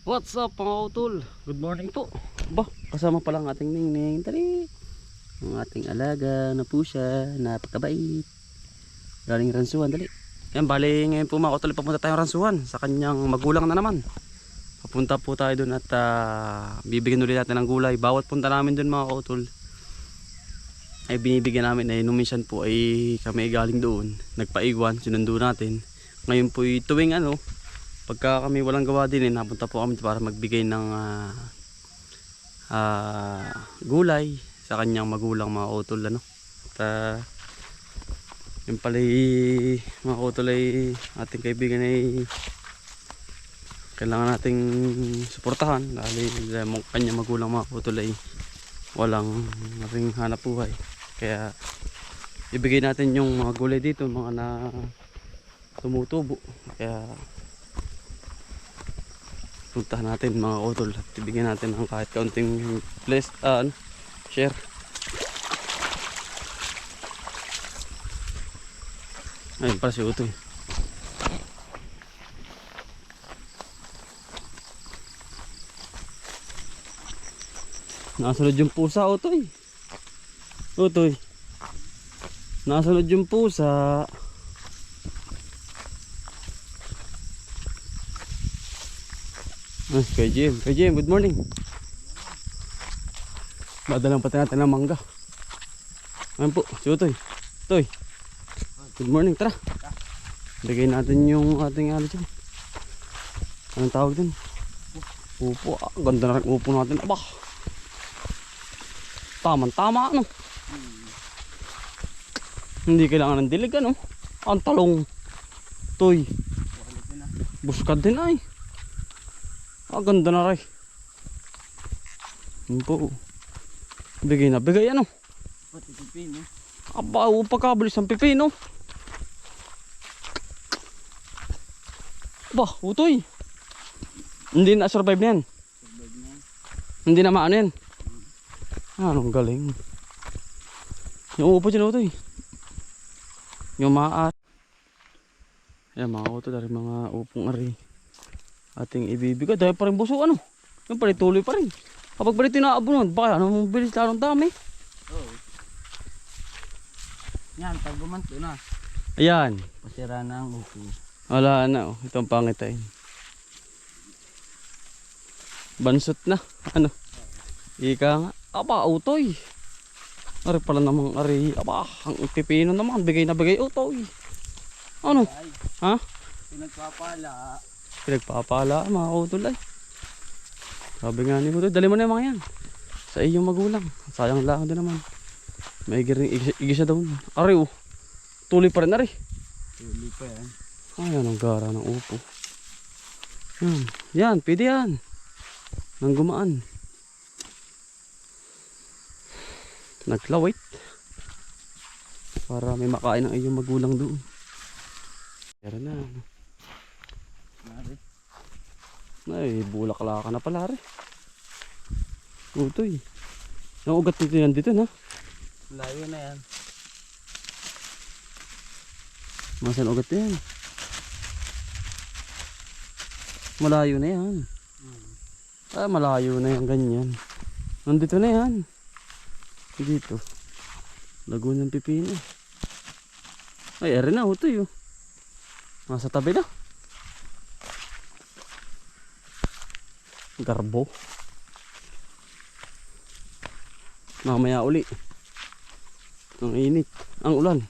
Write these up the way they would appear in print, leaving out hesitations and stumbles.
What's up mga utol? Good morning po. Ba, kasama pala ang ating Ningning. Dali. Ang ating alaga na pusa, napakabait. Galing Ransuan, dali. Yan, bali ngayon po mga utol, papunta tayong Ransuan sa kanyang magulang na naman. Papunta po tayo dun at bibigyan ulit natin ng gulay. Bawat punta namin dun mga utol ay binibigyan namin, ay nung minsan po ay kami galing doon, nagpaigwan, sinundo natin. Ngayon po tuwing pagka kami walang gawa din, napunta po kami para magbigay ng gulay sa kanyang magulang mga utol At yung pala mga utol ay ating kaibigan ay kailangan nating suportahan dahil kanyang magulang mga utol ay walang ring hanap buhay, kaya ibigay natin yung mga gulay dito, mga na tumutubo. Kaya puntahan natin mga utol at ibigyan natin ng kahit kaunting share. Ayun pala si Utoy. Nasunod yung pusa, Utoy. Utoy, nasunod yung pusa. Kay Jim, good morning. Madalang pati natin ng mangga. Ayan po, si Utoy. Utoy, good morning, tara. Bigay natin yung ating dyan. Anong tawag din? Upo, ganda na rin upo natin. Aba, tama Hindi kailangan ng dilig ang talong. Utoy, buskad din ay. Ganda na rin. Yun po. Bigay Pati pipino. Aba, pagkabilis ng pipino. Aba, Utoy, hindi na survive na yan. Hindi na maano yan. Anong galing. Yung upo dyan, Utoy. Yung maat. Yan mga uto, dari mga upong ari ating ibibigay. Dahil pa rin buso yung pa rin tuloy pa rin. Kapag pa rin tinaabunan, baka bilis larong dami. Oo. Yan, pag gumanto na, Ayan. pasira na ang upo. Wala na itong pangitain. Bansot na. Ika nga. Aba, Utoy. Ari pala namang ari. Aba, ang pipino naman. Bigay na bigay, Utoy. Ay, Ha? pinagpapala. Pinagpapala mga utol ay. Sabi nga ni Utoy, dali mo na yung mga yan sa iyong magulang. Sayang lang din naman. May igisa daw. Ari tuloy pa rin ari. Tuloy pa yan. Ay, anong gara ng upo. Yan, pwede yan. Nang gumaan. Naglawit. Para may makain ang iyong magulang doon. Pero na. Mari. Ay, bulaklaka na pala rin. Utoy. Ang ugat nito yan dito na. Layo na yan. Masan ugat yan? Malayo na yan. Malayo na yan ganyan. Nandito na yan. Dito. Lago ng pipino. Ay, ere na Utoy nasa tabi na. Garbo. Mamaya uli. Ang init. Ang ulan.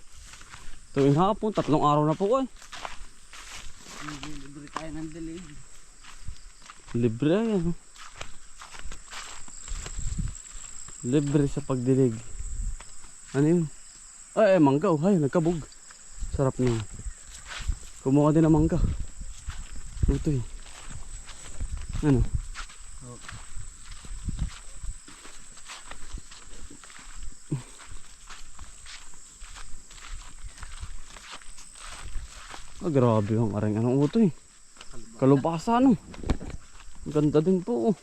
Tuwing hapon, 3 araw na po ay. Libre tayo ng dilig. Libre yan. Libre sa pagdilig. Ano yun? Ay, mangga. Ay, nagkabog. Sarap niyo. Kumuha din ng mangga. Utoy. Ano? Grabe yung aring anong Utoy. Kalubasa Ganda din po.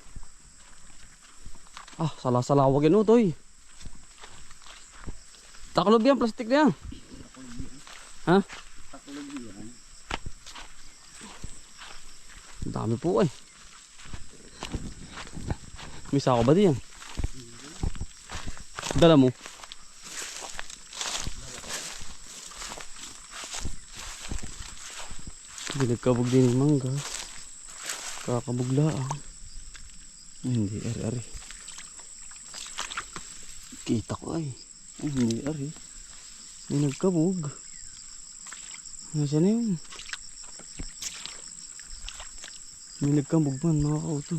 Salah-salawag yan Utoy. Taklob yan, plastic na yan. Ha? Taklob yan. Dami po May sako ba diyan? Dala mo. Nagkabog din yung mangga. Kakabuglaan. Hindi, ari. Kita ko ay. Hindi, ari. May nagkabog. Nasaan na yun? May nagkabog man, mga kauto.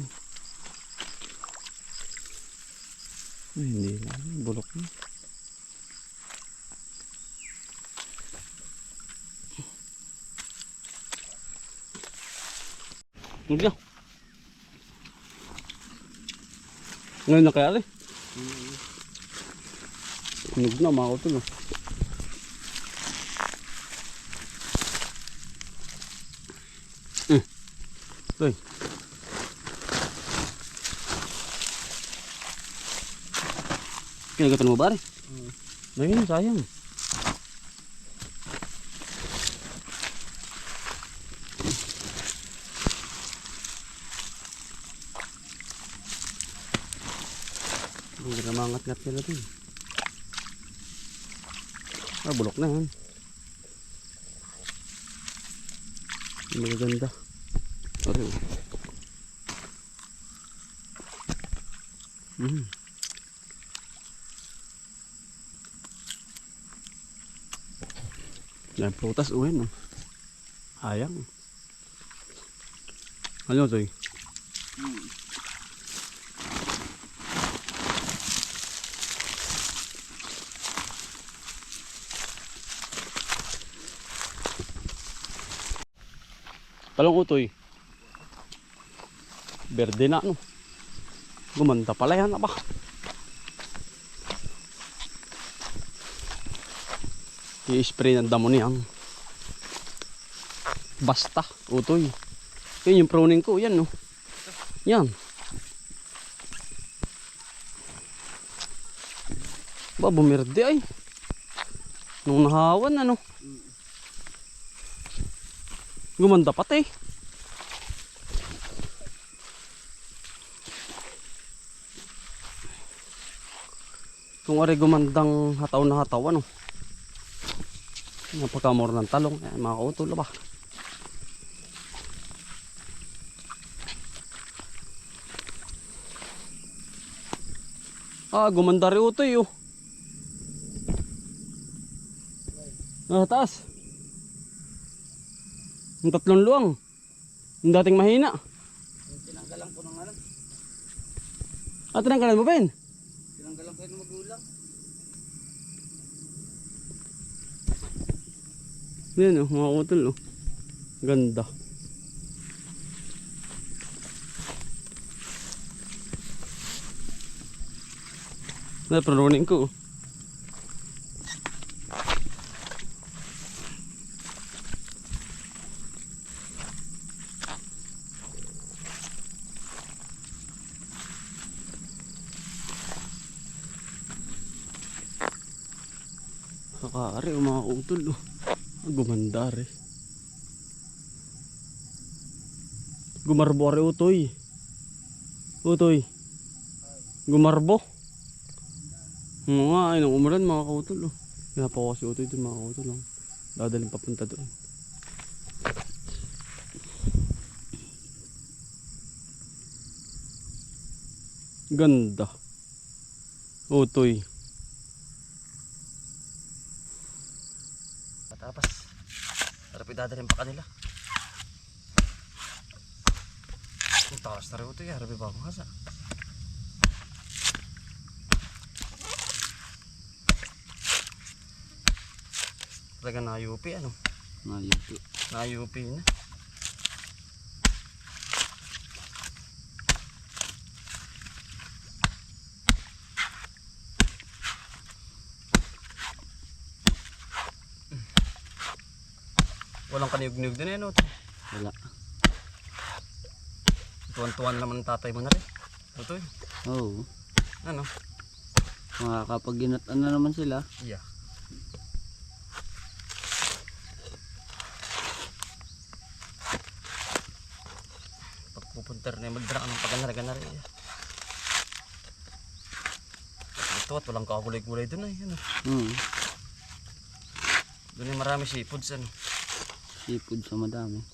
Ay, hindi na. Bulok na. Hindi na. Ngayon na kaya rin. Hinog na mga kauto. Uy. Kinagatan mo ba rin? Ayun, sayang. Hindi na mangat-ngat nila dun. Bulok na yan. Magaganda. Okay. Yan, prutas uwi no. Hayang. Ano to eh? Talong utoy. Berde na no. Gumanda pala yan ba? I-spray ng damo niyang. Basta utoy. Yun yung pruning ko yan no. Yan. Ba bumerde ay. Nung nahawan ano. Gumanda pati. Kung ari gumandang hataw na hataw ano. Napaka-more ng talong. Ayan, mga kautol ba? Gumanda rin utoy oh. Taas. Ang tatlong luwang. Yung dating mahina. Tinanggalan ko ng ano. Tinanggalan mo ba yun? Tinanggalan ko yung magulang. Yan oh, mga utol oh. Ganda. Naparunin ko oh. Kakari oh, mga utol oh. Gumanda rin. Gumarbo rin utoy. Utoy. Gumarbo. Mga ay nang umulan mga kautol oh. Kaya pa kasi utoy dun mga kautol oh. Dadaling papunta doon. Ganda. Utoy. Tapos harap idadalhin pa kanila. Ang taas na rin ito harap ibabangasa. Talaga na-UP ano? Na-UP na. Walang kaniyog-niyog din yan, wala. Tuwan-tuwan naman ng tatay mo na rin. Ito eh. Oo. Ano? Makakapag-ginatan na naman sila. Yeah. Pagpupunter na yung magdraang ng pag-ganari-ganari. to at walang kagulay-gulay dun eh. Ano? Doon ay marami seafoods ano. Seafood sa madami.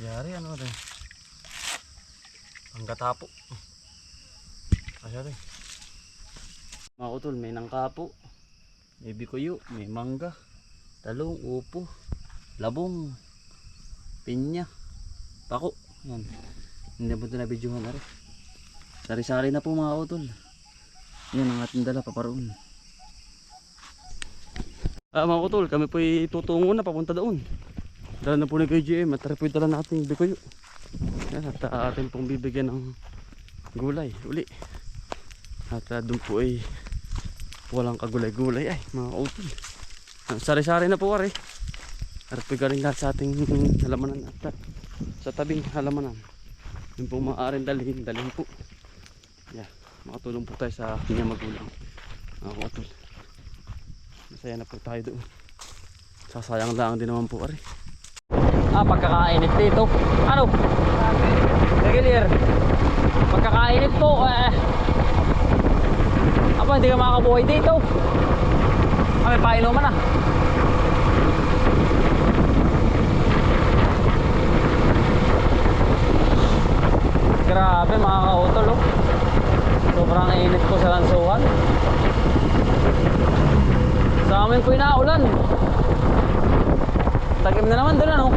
Yari ano rin. Panggatapo. Asya rin. Mga utol, may nangkapo. May bikuyo, may mangga. Talong, upo, labong, pinya, pako. Yan. Hindi mo ito nabidyohan na rin. Sari-sari na po mga utol. Yan ang ating dala paparoon. Mga utol, kami po tutungo na papunta doon. Dala na po ni KGM at tara po dala natin yung bikuyo. Yan, at atin pong bibigyan ng gulay uli. At doon po ay walang kagulay-gulay ay mga utol. Sari-sari na po wari. At po galing lahat sa ating halamanan at sa tabing halamanan. Yung po maaaring dalhin po. Yeah, makatulong po tayo sa kanya magulang. Mga utol. Masaya na po tayo doon. Sasayang lang din naman po wari. Pagkakainit dito. Ano? Regular. Pagkakainit po, hindi ka makakabuhay dito. May painuman na. Grabe mga kautol, oh. Sobrang init po sa lansuhan. Sa amin po inaulan. Tagim na naman doon ano.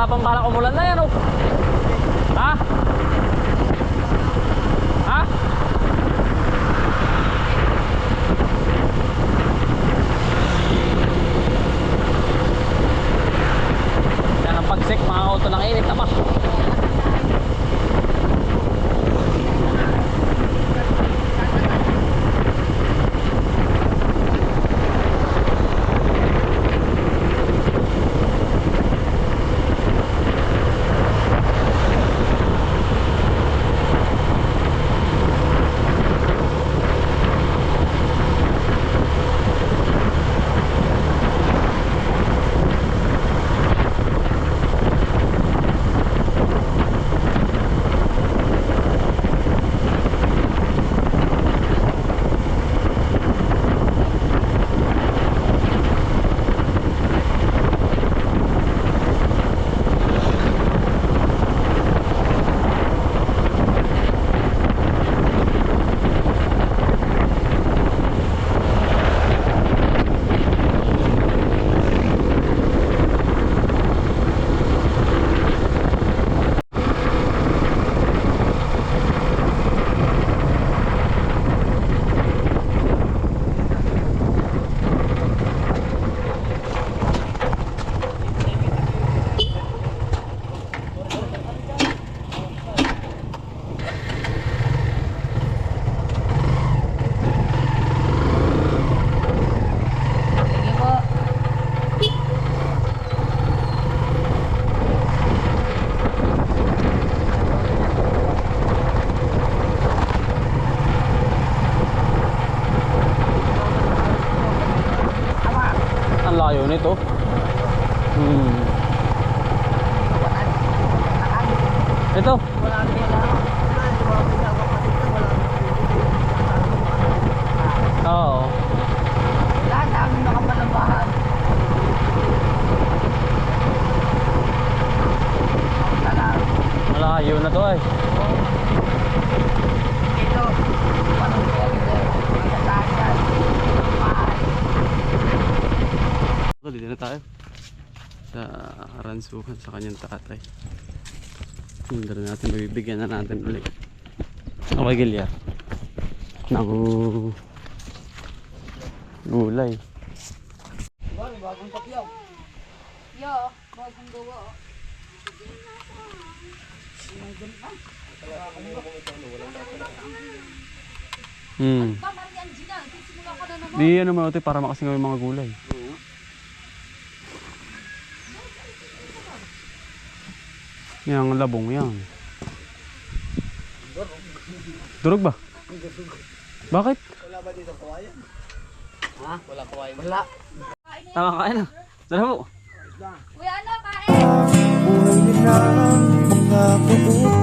pang balak umulan na yan, oh. Ha? Ha? Yan ang pagsik, mga auto ng init na ba? Ito. Oo. Malayo na to ay. Dito na tayo sa Ransuhan sa kanyang tatay. Hindi na natin, mabibigyan na natin ulit. Okay, Gilya. Ng gulay. Bagong pakyaw. Yo, bagong gawa. Di ano mo ito para makasingaw yung mga gulay. Yang labong yan. Durog ba? Bakit? Wala ba dito kawayan? Ha? Wala kawayan. Wala. Tama kain na. Dala mo. Kuya, ano, kain? Buhay nila ang mga kubo